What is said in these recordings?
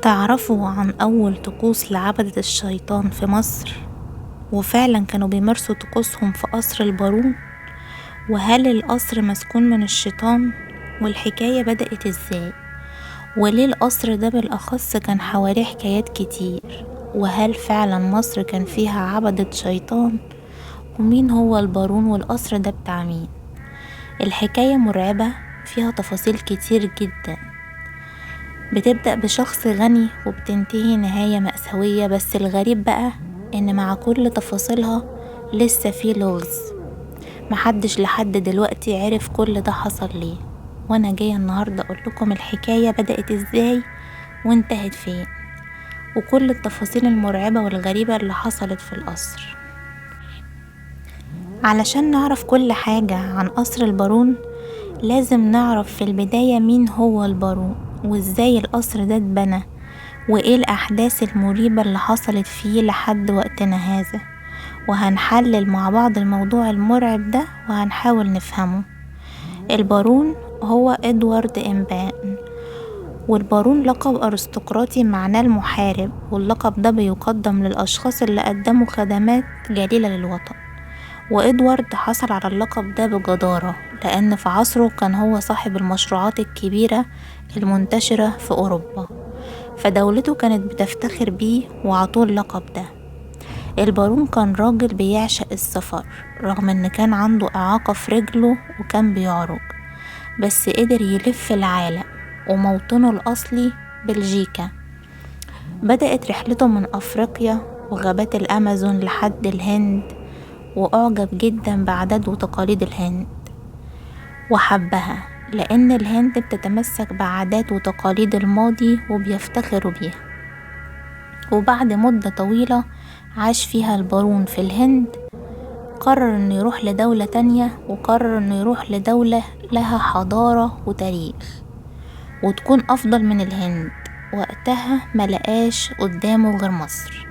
تعرفوا عن أول طقوس لعبدة الشيطان في مصر؟ وفعلا كانوا بيمارسوا طقوسهم في قصر البارون؟ وهل القصر مسكون من الشيطان؟ والحكاية بدأت ازاي؟ وليه القصر ده بالأخص كان حواليه حكايات كتير؟ وهل فعلا مصر كان فيها عبدة شيطان؟ ومين هو البارون والقصر ده بتاع مين؟ الحكاية مرعبة، فيها تفاصيل كتير جدا، بتبدأ بشخص غني وبتنتهي نهاية مأساوية. بس الغريب بقى ان مع كل تفاصيلها لسه في لغز، محدش لحد دلوقتي عرف كل ده حصل ليه. وانا جاية النهاردة اقول لكم الحكاية بدأت ازاي وانتهت فين، وكل التفاصيل المرعبة والغريبة اللي حصلت في القصر. علشان نعرف كل حاجة عن قصر البارون لازم نعرف في البداية مين هو البارون، وازاي القصر ده اتبنى، وايه الاحداث المريبة اللي حصلت فيه لحد وقتنا هذا. وهنحلل مع بعض الموضوع المرعب ده وهنحاول نفهمه. البارون هو ادوارد امبان، والبارون لقب ارستقراطي معناه المحارب، واللقب ده بيقدم للاشخاص اللي قدموا خدمات جليلة للوطن. وإدوارد حصل على اللقب ده بجدارة لأن في عصره كان هو صاحب المشروعات الكبيرة المنتشرة في أوروبا، فدولته كانت بتفتخر بيه وعطوه اللقب ده. البارون كان راجل بيعشق السفر رغم ان كان عنده إعاقة في رجله وكان بيعرج، بس قدر يلف العالم، وموطنه الأصلي بلجيكا. بدأت رحلته من أفريقيا وغابات الأمازون لحد الهند، وأعجب جدا بعادات وتقاليد الهند وحبها، لأن الهند بتتمسك بعادات وتقاليد الماضي وبيفتخروا بيها. وبعد مدة طويلة عاش فيها البارون في الهند، قرر انه يروح لدولة تانية، وقرر انه يروح لدولة لها حضارة وتاريخ وتكون أفضل من الهند. وقتها ملقاش قدامه غير مصر،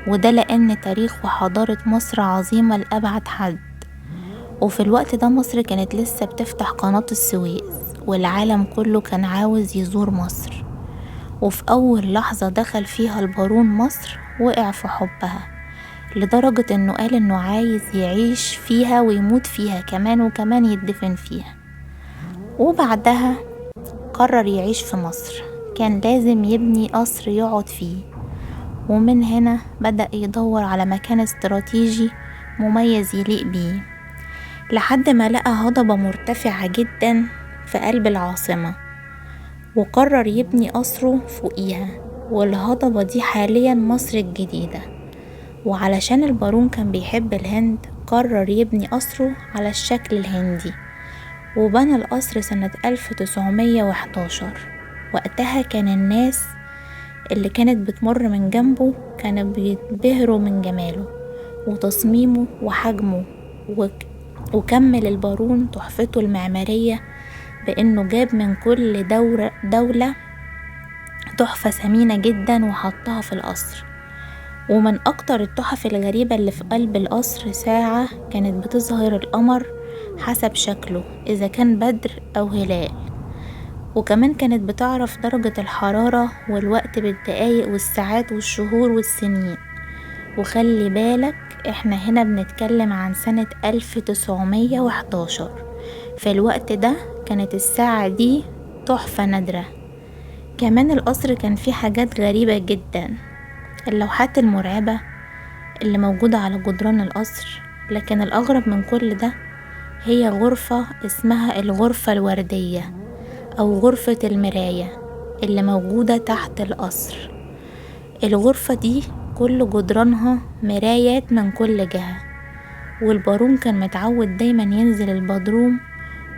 وده لأن تاريخ وحضارة مصر عظيمة لأبعد حد. وفي الوقت ده مصر كانت لسه بتفتح قناة السويس، والعالم كله كان عاوز يزور مصر. وفي أول لحظة دخل فيها البارون مصر وقع في حبها، لدرجة انه قال انه عايز يعيش فيها ويموت فيها كمان، وكمان يدفن فيها. وبعدها قرر يعيش في مصر، كان لازم يبني قصر يقعد فيه. ومن هنا بدأ يدور على مكان استراتيجي مميز يليق بيه، لحد ما لقى هضبة مرتفعة جدا في قلب العاصمة، وقرر يبني قصره فوقيها. والهضبة دي حاليا مصر الجديدة. وعلشان البارون كان بيحب الهند قرر يبني قصره على الشكل الهندي، وبنى القصر سنة 1911. وقتها كان الناس اللي كانت بتمر من جنبه كانوا بيتبهروا من جماله وتصميمه وحجمه. وكمل البارون تحفته المعمارية بأنه جاب من كل دولة تحفة ثمينة جدا وحطها في القصر. ومن أكتر التحف الغريبة اللي في قلب القصر ساعة كانت بتظهر القمر حسب شكله إذا كان بدر أو هلال، وكمان كانت بتعرف درجة الحرارة والوقت بالدقايق والساعات والشهور والسنين. وخلي بالك احنا هنا بنتكلم عن سنة 1911، في الوقت ده كانت الساعة دي تحفة نادرة. كمان القصر كان فيه حاجات غريبة جدا، اللوحات المرعبة اللي موجودة على جدران القصر. لكن الأغرب من كل ده هي غرفة اسمها الغرفة الوردية أو غرفة المراية اللي موجودة تحت القصر. الغرفة دي كل جدرانها مرايات من كل جهة، والبارون كان متعود دايما ينزل البدروم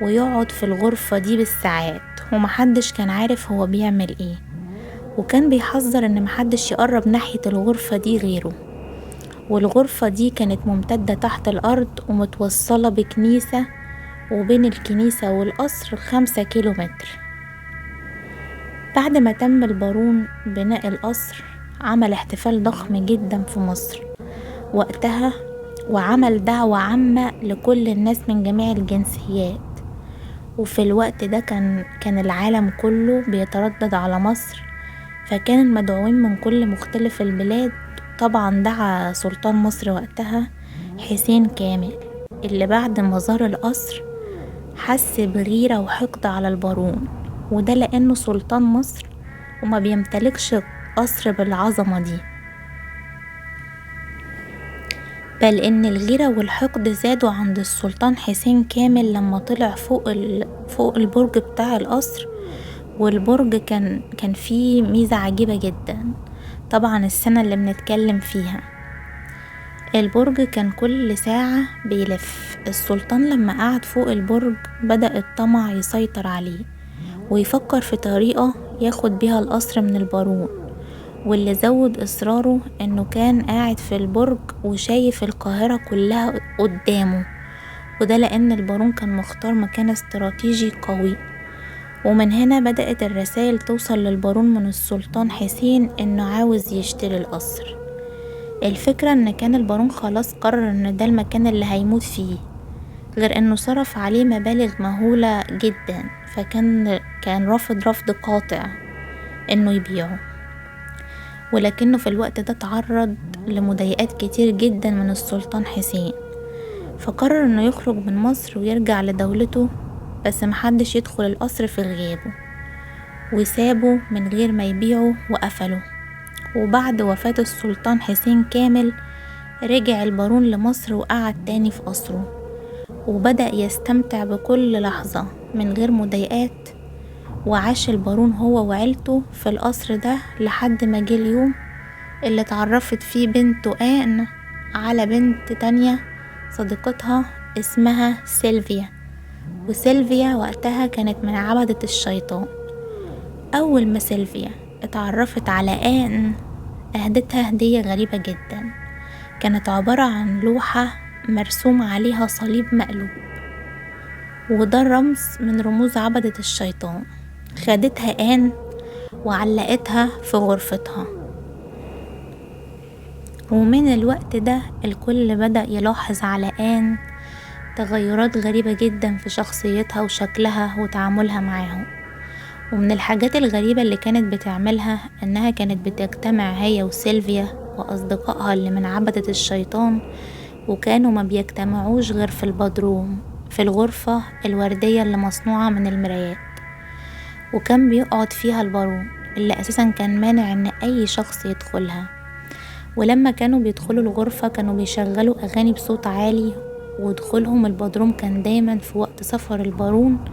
ويقعد في الغرفة دي بالساعات، ومحدش كان عارف هو بيعمل ايه. وكان بيحذر ان محدش يقرب ناحية الغرفة دي غيره. والغرفة دي كانت ممتدة تحت الأرض ومتوصلة بكنيسة، وبين الكنيسة والقصر 5 كيلومتر. بعد ما تم البارون بناء القصر عمل احتفال ضخم جدا في مصر وقتها، وعمل دعوة عامة لكل الناس من جميع الجنسيات. وفي الوقت ده كان العالم كله بيتردد على مصر فكان المدعوين من كل مختلف البلاد. طبعا دعا سلطان مصر وقتها حسين كامل، اللي بعد ما زار القصر حس بغيرة وحقد على البارون، وده لأنه سلطان مصر وما بيمتلكش قصر بالعظمة دي، بل إن الغيرة والحقد زادوا عند السلطان حسين كامل لما طلع فوق البرج بتاع القصر. والبرج كان فيه ميزة عجيبة جدا. طبعا السنة اللي بنتكلم فيها البرج كان كل ساعة بيلف. السلطان لما قعد فوق البرج بدأ الطمع يسيطر عليه ويفكر في طريقة ياخد بيها القصر من البارون، واللي زود إصراره إنه كان قاعد في البرج وشايف القاهرة كلها قدامه، وده لأن البارون كان مختار مكان استراتيجي قوي. ومن هنا بدأت الرسائل توصل للبارون من السلطان حسين إنه عاوز يشتري القصر. الفكرة إن كان البارون خلاص قرر إن ده المكان اللي هيموت فيه، غير إنه صرف عليه مبالغ مهولة جدا، فكان رفض قاطع إنه يبيعه. ولكنه في الوقت ده تعرض لمضايقات كتير جدا من السلطان حسين، فقرر إنه يخرج من مصر ويرجع لدولته، بس محدش يدخل القصر في غيابه، وسابه من غير ما يبيعه وقفله. وبعد وفاة السلطان حسين كامل رجع البارون لمصر وقعد تاني في قصره، وبدأ يستمتع بكل لحظة من غير مضايقات. وعاش البارون هو وعيلته في القصر ده لحد ما جه اليوم اللي اتعرفت فيه بنته آن على بنت تانية صديقتها اسمها سيلفيا. وسيلفيا وقتها كانت من عبدة الشيطان. أول ما سيلفيا اتعرفت على آن أهدتها هدية غريبة جدا، كانت عبارة عن لوحة مرسوم عليها صليب مقلوب، وده رمز من رموز عبدة الشيطان. خدتها آن وعلقتها في غرفتها، ومن الوقت ده الكل بدأ يلاحظ على آن تغيرات غريبة جدا في شخصيتها وشكلها وتعاملها معاهم. ومن الحاجات الغريبة اللي كانت بتعملها انها كانت بتجتمع هي وسيلفيا واصدقائها اللي من عبدة الشيطان، وكانوا ما بيجتمعوش غير في البدروم، في الغرفة الوردية اللي مصنوعة من المرايات، وكان بيقعد فيها البارون اللي اساسا كان مانع ان اي شخص يدخلها. ولما كانوا بيدخلوا الغرفة كانوا بيشغلوا اغاني بصوت عالي، ودخولهم البدروم كان دايما في وقت سفر البارون،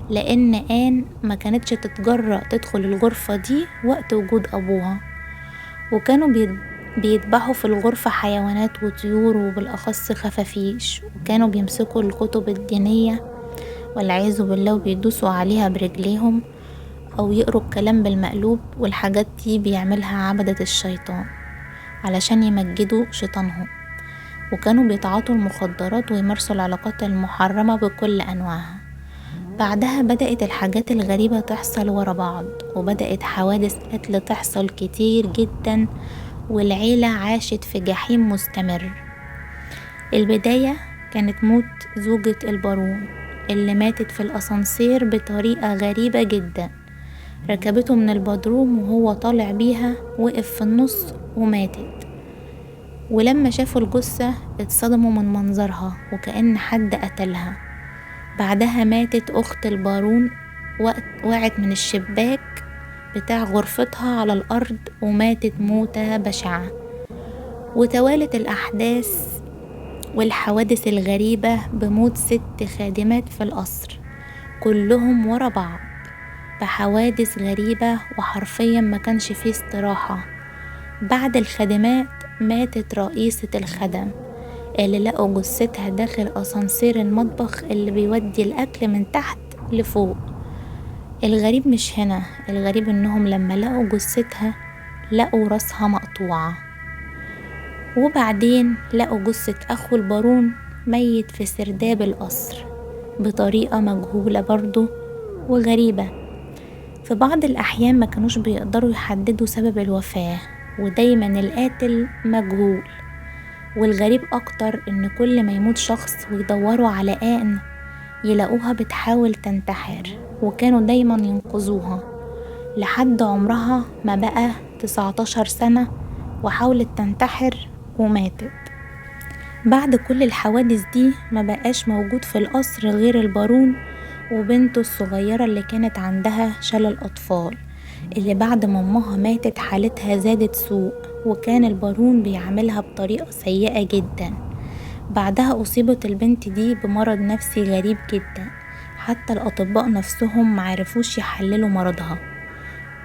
لان آن ما كانتش تتجرأ تدخل الغرفة دي وقت وجود ابوها. وكانوا بيذبحوا في الغرفة حيوانات وطيور، وبالاخص خفافيش، وكانوا بيمسكوا الكتب الدينية والعياذ بالله وبيدوسوا عليها برجليهم او يقروا الكلام بالمقلوب. والحاجات دي بيعملها عبدة الشيطان علشان يمجدوا شيطانهم. وكانوا بيتعاطوا المخدرات ويمارسوا العلاقات المحرمة بكل أنواعها. بعدها بدأت الحاجات الغريبة تحصل ورا بعض، وبدأت حوادث قتل تحصل كتير جدا، والعيلة عاشت في جحيم مستمر. البداية كانت موت زوجة البارون اللي ماتت في الأسانسير بطريقة غريبة جدا. ركبته من البدروم وهو طالع بيها وقف في النص وماتت. ولما شافوا الجثة اتصدموا من منظرها وكأن حد قتلها. بعدها ماتت أخت البارون، وقعت من الشباك بتاع غرفتها على الأرض وماتت موتة بشعة. وتوالت الأحداث والحوادث الغريبة بموت 6 خادمات في القصر، كلهم ورا بعض بحوادث غريبة، وحرفيا ما كانش فيه استراحة. بعد الخادمات ماتت رئيسة الخدم اللي لقوا جثتها داخل أسانسير المطبخ اللي بيودي الأكل من تحت لفوق. الغريب مش هنا، الغريب انهم لما لقوا جثتها لقوا راسها مقطوعة. وبعدين لقوا جثة أخو البارون ميت في سرداب القصر بطريقة مجهولة برضو وغريبة. في بعض الأحيان ما كانوش بيقدروا يحددوا سبب الوفاة، ودايما القاتل مجهول. والغريب أكتر إن كل ما يموت شخص ويدوروا على آن يلاقوها بتحاول تنتحر، وكانوا دايما ينقذوها. لحد عمرها ما بقى 19 سنة، وحاولت تنتحر وماتت. بعد كل الحوادث دي ما بقاش موجود في القصر غير البارون وبنته الصغيرة اللي كانت عندها شلل أطفال، اللي بعد ما امها ماتت حالتها زادت سوء، وكان البارون بيعاملها بطريقة سيئة جدا. بعدها أصيبت البنت دي بمرض نفسي غريب جدا، حتى الأطباء نفسهم معرفوش يحللوا مرضها،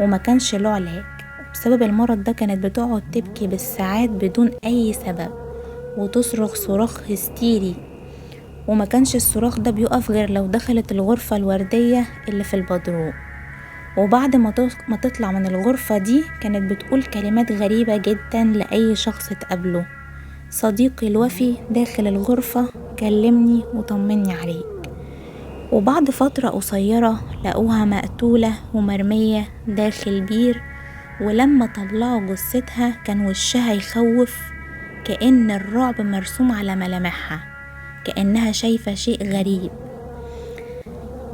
وما كانش له علاج. بسبب المرض ده كانت بتقعد تبكي بالساعات بدون أي سبب، وتصرخ صراخ هستيري، وما كانش الصراخ ده بيقف غير لو دخلت الغرفة الوردية اللي في البدروم. وبعد ما تطلع من الغرفة دي كانت بتقول كلمات غريبة جدا لأي شخص تقابله: صديقي الوفي داخل الغرفة، كلمني وطمني عليك. وبعد فترة قصيرة لقوها مقتولة ومرمية داخل بير، ولما طلعوا جثتها كان وشها يخوف، كأن الرعب مرسوم على ملامحها، كأنها شايفة شيء غريب.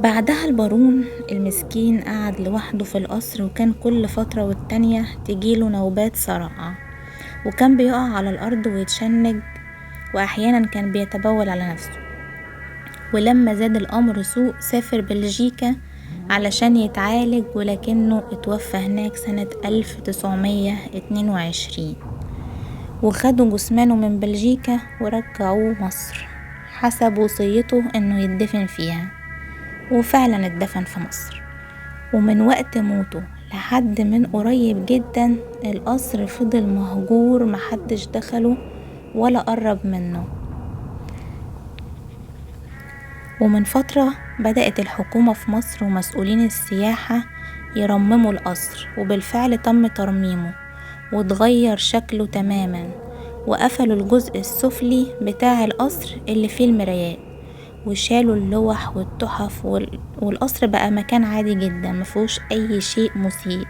بعدها البارون المسكين قعد لوحده في القصر، وكان كل فترة والتانية تجيله نوبات صرع، وكان بيقع على الأرض ويتشنج، وأحيانا كان بيتبول على نفسه. ولما زاد الأمر سوء سافر بلجيكا علشان يتعالج، ولكنه اتوفى هناك سنة 1922، وخدوا جثمانه من بلجيكا ورجعوه مصر حسب وصيته انه يدفن فيها، وفعلا اتدفن في مصر. ومن وقت موته لحد من قريب جدا القصر فضل مهجور، محدش دخله ولا قرب منه. ومن فترة بدأت الحكومة في مصر ومسؤولين السياحة يرمموا القصر، وبالفعل تم ترميمه وتغير شكله تماما، وقفلوا الجزء السفلي بتاع القصر اللي فيه المرايات، وشالوا اللوح والتحف، والقصر بقى مكان عادي جدا مفيهوش اي شيء مسيء،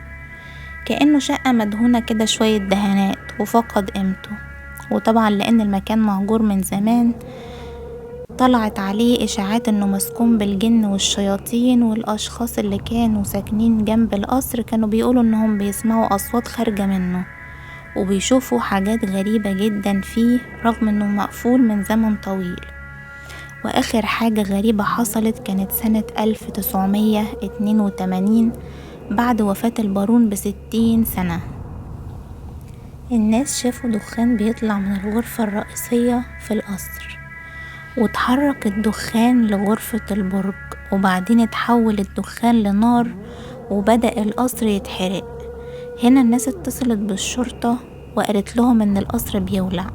كأنه شقة مدهونة كده شوية دهانات، وفقد قيمته. وطبعا لأن المكان مهجور من زمان طلعت عليه إشاعات انه مسكون بالجن والشياطين، والأشخاص اللي كانوا ساكنين جنب القصر كانوا بيقولوا انهم بيسمعوا أصوات خارجة منه، وبيشوفوا حاجات غريبة جدا فيه رغم انه مقفول من زمن طويل. واخر حاجة غريبة حصلت كانت سنة 1982 بعد وفاة البارون ب60 سنة. الناس شافوا دخان بيطلع من الغرفة الرئيسية في القصر، وتحرك الدخان لغرفة البرج، وبعدين اتحول الدخان لنار وبدأ القصر يتحرق. هنا الناس اتصلت بالشرطة وقالت لهم ان القصر بيولع،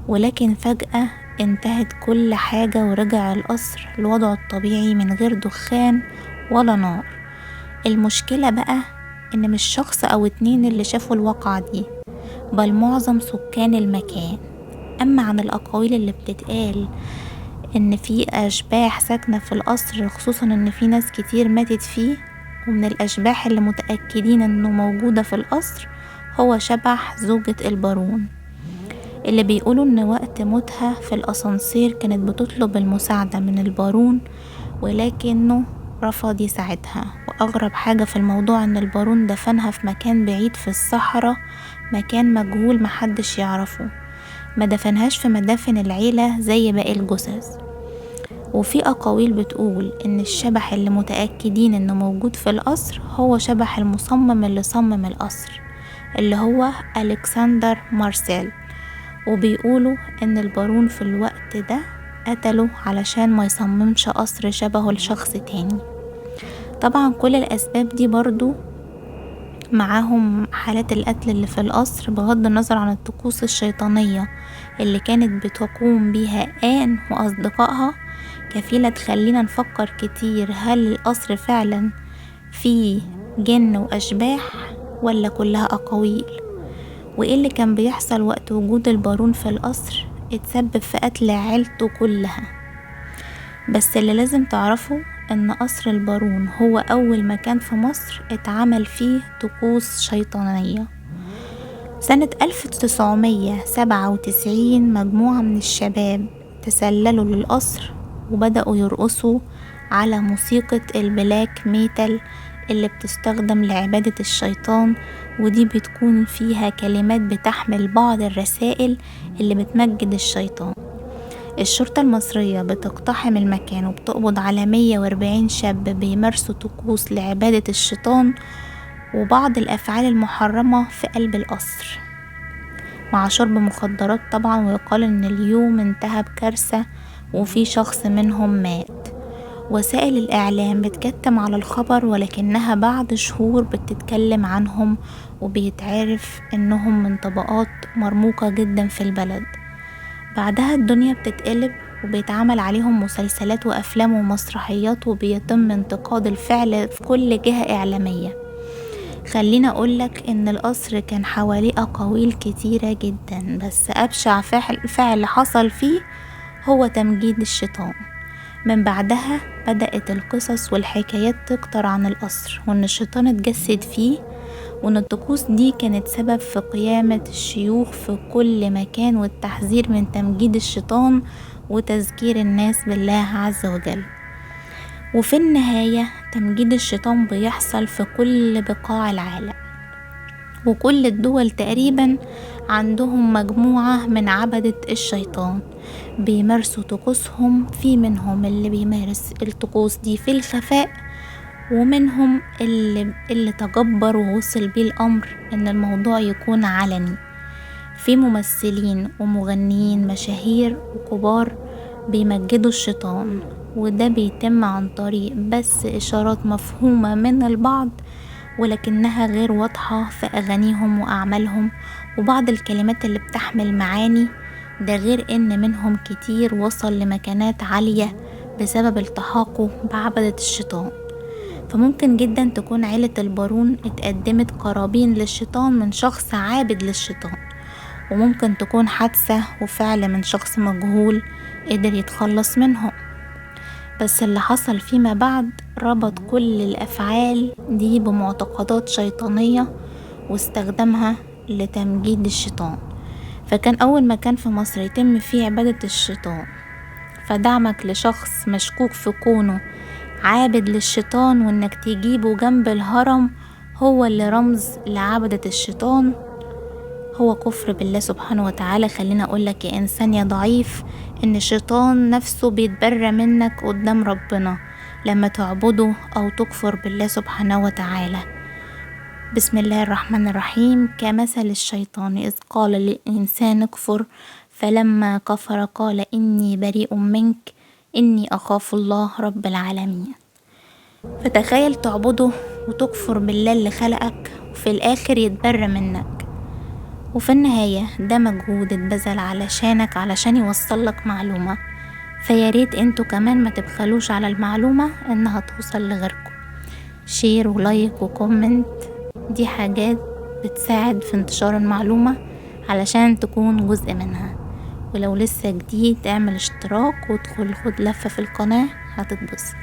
ولكن فجأة انتهت كل حاجة ورجع القصر لوضعه الطبيعي من غير دخان ولا نار. المشكلة بقى ان مش شخص او 2 اللي شافوا الواقعة دي، بل معظم سكان المكان. اما عن الاقاويل اللي بتتقال ان في اشباح ساكنة في القصر، خصوصا ان في ناس كتير ماتت فيه، ومن الاشباح اللي متأكدين انه موجودة في القصر هو شبح زوجة البارون، اللي بيقولوا ان وقت موتها في الاسانسير كانت بتطلب المساعدة من البارون ولكنه رفض يساعدها. واغرب حاجة في الموضوع ان البارون دفنها في مكان بعيد في الصحراء، مكان مجهول محدش يعرفه، ما دفنهاش في مدافن العيلة زي باقي الجثث. وفي أقاويل بتقول إن الشبح اللي متأكدين إنه موجود في القصر هو شبح المصمم اللي صمم القصر، اللي هو ألكسندر مارسيل، وبيقولوا إن البارون في الوقت ده قتله علشان ما يصممش قصر شبهه لشخص تاني. طبعا كل الأسباب دي برضو معاهم حالات القتل اللي في القصر، بغض النظر عن الطقوس الشيطانية اللي كانت بتقوم بيها آن وأصدقائها، كفيلة تخلينا نفكر كتير هل القصر فعلا فيه جن وأشباح ولا كلها أقاويل؟ وإيه اللي كان بيحصل وقت وجود البارون في القصر اتسبب في قتل عيلته كلها؟ بس اللي لازم تعرفه ان قصر البارون هو اول مكان في مصر اتعمل فيه طقوس شيطانية. سنة 1997 مجموعة من الشباب تسللوا للقصر وبدأوا يرقصوا على موسيقى البلاك ميتال اللي بتستخدم لعبادة الشيطان، ودي بتكون فيها كلمات بتحمل بعض الرسائل اللي بتمجد الشيطان. الشرطة المصرية بتقتحم المكان وبتقبض على 140 شاب بيمارسوا طقوس لعبادة الشيطان وبعض الأفعال المحرمة في قلب القصر، مع شرب مخدرات طبعا. ويقال إن اليوم انتهى بكارثة وفي شخص منهم مات. وسائل الإعلام بتكتم على الخبر، ولكنها بعد شهور بتتكلم عنهم وبيتعرف إنهم من طبقات مرموقة جدا في البلد. بعدها الدنيا بتتقلب وبيتعمل عليهم مسلسلات وأفلام ومسرحيات، وبيتم انتقاد الفعل في كل جهة إعلامية. خلينا أقولك إن القصر كان حواليه أقاويل كتيرة جدا، بس أبشع فعل حصل فيه هو تمجيد الشيطان. من بعدها بدأت القصص والحكايات تكتر عن القصر، وإن الشيطان اتجسد فيه، وإن الطقوس دي كانت سبب في قيامة الشيوخ في كل مكان والتحذير من تمجيد الشيطان وتذكير الناس بالله عز وجل. وفي النهاية تمجيد الشيطان بيحصل في كل بقاع العالم، وكل الدول تقريبا عندهم مجموعة من عبدة الشيطان بيمارسوا طقوسهم. في منهم اللي بيمارس الطقوس دي في الخفاء، ومنهم اللي تجبر ووصل بيه الأمر إن الموضوع يكون علني. في ممثلين ومغنيين مشاهير وكبار بيمجدوا الشيطان، وده بيتم عن طريق بس إشارات مفهومة من البعض ولكنها غير واضحة في أغانيهم وأعمالهم وبعض الكلمات اللي بتحمل معاني. ده غير إن منهم كتير وصل لمكانات عالية بسبب التحاقه بعبدة الشيطان. فممكن جدا تكون عيلة البارون اتقدمت قرابين للشيطان من شخص عابد للشيطان، وممكن تكون حادثة وفعل من شخص مجهول قدر يتخلص منهم. بس اللي حصل فيما بعد ربط كل الأفعال دي بمعتقدات شيطانية واستخدمها لتمجيد الشيطان. فكان أول مكان في مصر يتم فيه عبادة الشيطان، فدعمك لشخص مشكوك في كونه عابد للشيطان وإنك تجيبه جنب الهرم هو اللي رمز لعبدة الشيطان، هو كفر بالله سبحانه وتعالى. خلينا أقولك يا إنسان يا ضعيف إن الشيطان نفسه بيتبرى منك قدام ربنا لما تعبده أو تكفر بالله سبحانه وتعالى. بسم الله الرحمن الرحيم. كمثل الشيطان إذ قال للإنسان اكفر فلما كفر قال إني بريء منك إني أخاف الله رب العالمين. فتخيل تعبده وتكفر بالله اللي خلقك وفي الآخر يتبرى منك، وفي النهاية ده مجهود اتبذل علشانك علشان يوصلك معلومة. فياريت انتوا كمان ما تبخلوش على المعلومة انها توصل لغيركم. شير ولايك وكومنت، دي حاجات بتساعد في انتشار المعلومة علشان تكون جزء منها. ولو لسه جديد اعمل اشتراك وادخل خد لفة في القناة هتتبسط.